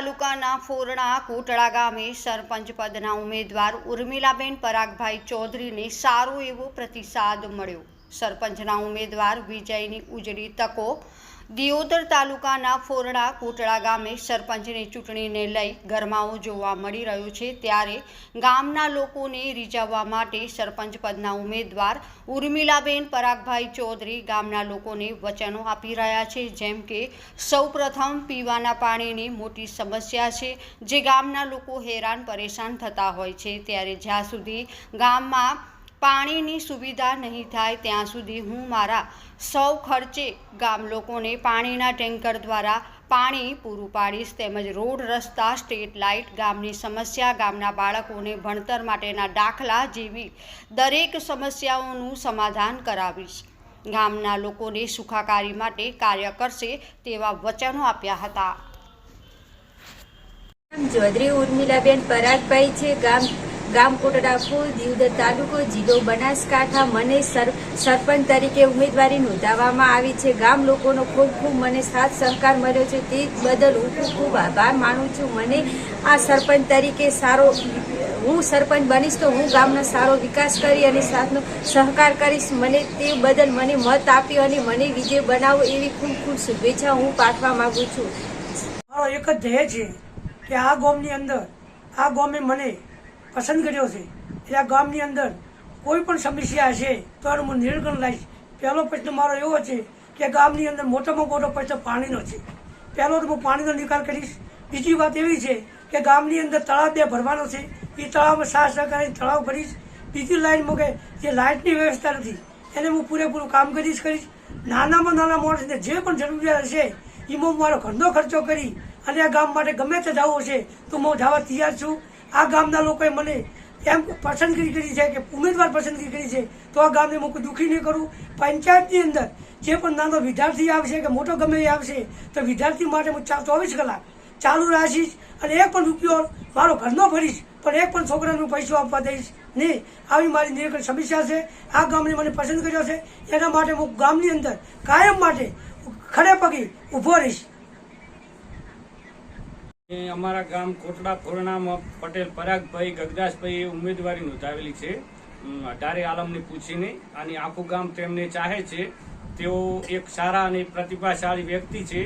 તાલુકાના ફોરણા કોટડા ગામે સરપંચ પદના ઉમેદવાર ઉર્મિલાબેન પરાગભાઈ ચૌધરીને સારો એવો પ્રતિસાદ મળ્યો। સરપંચના ઉમેદવાર વિજયની ઉજળી તકો। દિયોદર તાલુકાના ફોરણા કોટડા ગામે સરપંચની ચૂંટણીને લઈ ગરમાવો જોવા મળી રહ્યો છે, ત્યારે ગામના લોકોને રીઝવવા માટે સરપંચ પદના ઉમેદવાર ઉર્મિલાબેન પરાગભાઈ ચૌધરી ગામના લોકોને વચનો આપી રહ્યા છે। જેમ કે સૌપ્રથમ પીવાના પાણીની મોટી સમસ્યા છે, જે ગામના લોકો હેરાન પરેશાન થતા હોય છે, ત્યારે જ્યાં સુધી ગામમાં પાણીની સુવિધા નહીં થાય ત્યાં સુધી હું મારા સૌ ખર્ચે ગામ લોકોને પાણીના ટેન્કર દ્વારા પાણી પૂરું પાડીશ, તેમજ રોડ રસ્તા, સ્ટ્રીટ લાઇટ, ગામની સમસ્યા, ગામના બાળકોને ભણતર માટેના દાખલા જેવી દરેક સમસ્યાઓનું સમાધાન કરાવીશ। ગામના લોકોને સુખાકારી માટે કાર્ય કરશે તેવા વચનો આપ્યા હતા। ચૌધરી ઉર્મિલાબેન પરાગભાઈ છે, ગામ કોટડા ફૂલ, દિયોદર તાલુકો, જિલ્લો બનાસકાંઠા। મને સરપંચ તરીકે ઉમેદવારી નોંધાવવામાં આવી છે। ગામ લોકોનો ખૂબ મને સાથ સહકાર મળ્યો છે, તે બદલ હું ખૂબ આભાર માનું છું। મને આ સરપંચ તરીકે હું સરપંચ બનીશ તો હું ગામનો સારો વિકાસ કરી અને સાથનો સહકાર કરીશ। મને તે બદલ મને મત આપ્યો અને મને વિજય બનાવો એવી ખૂબ શુભેચ્છા હું પાઠવા માંગુ છું। મારો એક જ ધ્યેય છે કે આ ગામની અંદર આ ગામે મને પસંદ કર્યો છે, એટલે આ ગામની અંદર કોઈ પણ સમસ્યા હશે તો એનું હું નિરાકરણ લાવીશ। પહેલો પ્રશ્ન મારો એવો છે કે ગામની અંદર મોટામાં મોટો પ્રશ્ન પાણીનો છે, પહેલો તો હું પાણીનો નિકાલ કરીશ। બીજી વાત એવી છે કે ગામની અંદર તળાવ 2 ભરવાનો છે, એ તળાવમાં સાફ સહકારી તળાવ કરીશ। બીજી લાઈનમાં કે જે લાઇટની વ્યવસ્થા નથી એને હું પૂરેપૂરું કામ કરીશ। નાનામાં નાના માણસને જે પણ જરૂરિયાત હશે એમાં હું મારો ઘરનો ખર્ચો કરી અને આ ગામ માટે ગમે તે જવું હશે તો હું જવા તૈયાર છું। આ ગામના લોકોએ મને એમ પસંદગી કરી છે કે ઉમેદવાર પસંદગી કરી છે તો આ ગામને હું કોઈ દુઃખી નહીં કરું। પંચાયતની અંદર જે પણ નાનો વિદ્યાર્થી આવશે કે મોટો ગમે એ આવશે તો વિદ્યાર્થી માટે હું 24 કલાક ચાલુ રાખીશ અને એક પણ રૂપિયો મારો ઘરનો ભરીશ, પણ એક પણ છોકરાનો પૈસો આપવા દઈશ નહીં। આવી મારી નિરાકરણ સમસ્યા છે। આ ગામને મને પસંદ કર્યો છે, એના માટે હું ગામની અંદર કાયમ માટે ખડે પગે ઊભો રહીશ। અમારા ગામ કોટડા ફોરણામાં પટેલ પરાગભાઈ ગગદાસભાઈ ઉમેદવારી નોંધાવેલી છે 18 આલમને પૂછીને, અને આખું ગામ તેમને ચાહે છે। તેઓ એક સારા અને પ્રતિભાશાળી વ્યક્તિ છે,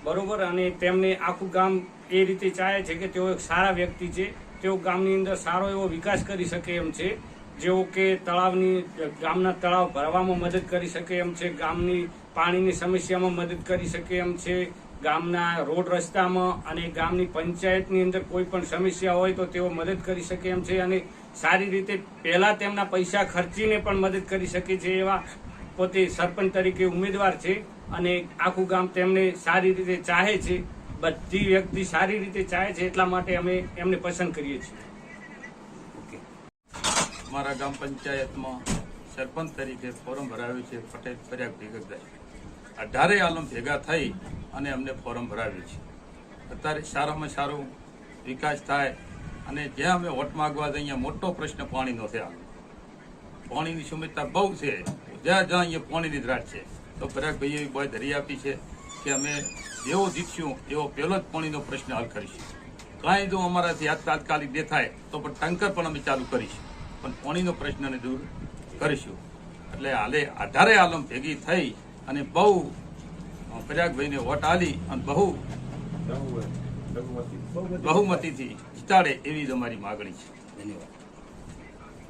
બરોબર, અને તેમને આખું ગામ એ રીતે ચાહે છે કે તેઓ એક સારા વ્યક્તિ છે। તેઓ ગામની અંદર સારો એવો વિકાસ કરી શકે એમ છે, જેવો કે ગામના તળાવ ભરવામાં મદદ કરી શકે એમ છે, ગામની પાણીની સમસ્યામાં મદદ કરી શકે એમ છે, ગામના રોડ રસ્તામાં અને ગામની પંચાયતની અંદર કોઈ પણ સમસ્યા હોય તો તેઓ મદદ કરી શકે એમ છે, અને સારી રીતે પહેલા તેમના પૈસા ખર્ચીને પણ મદદ કરી શકે છે એવા પોતે સરપંચ તરીકે ઉમેદવાર છે, અને આખું ગામ તેમને સારી રીતે ચાહે છે। બધી વ્યક્તિ સારી રીતે ચાહે છે, એટલા માટે અમે એમને પસંદ કરીએ છીએ। અમારા ગામ પંચાયતમાં સરપંચ તરીકે ફોરમ ભરાવ્યું છે પટેલ પરાગભાઈ ગગદાસભાઈ। 18 આલમ ભેગા થઈ અને અમને ફોરમ ભરાવ્યું છે। અત્યારે સારામાં સારો વિકાસ થાય, અને જ્યાં અમે વોટ માગવા જઈએ મોટો પ્રશ્ન પાણીનો છે। પાણીની સમસ્યા બહુ છે, જ્યાં અહીંયા પાણીની દ્રાટ છે, તો પરાગભાઈએ એવી બોય ધરી આપી છે કે અમે જેવો જીતશું એવો પહેલો જ પાણીનો પ્રશ્ન હલ કરીશું। કાંઈ જો અમારાથી હાથ તાત્કાલિક દેખાય તો પણ ટેન્કર પણ અમે ચાલુ કરીશું, પણ પાણીનો પ્રશ્નને દૂર કરીશું। એટલે હાલે 18 આલમ ભેગી થઈ અને બહુ પરાગભાઈને વોટ આલી અને બહુમતીથી જીતાડે એવી જ અમારી માગણી છે। ધન્યવાદ।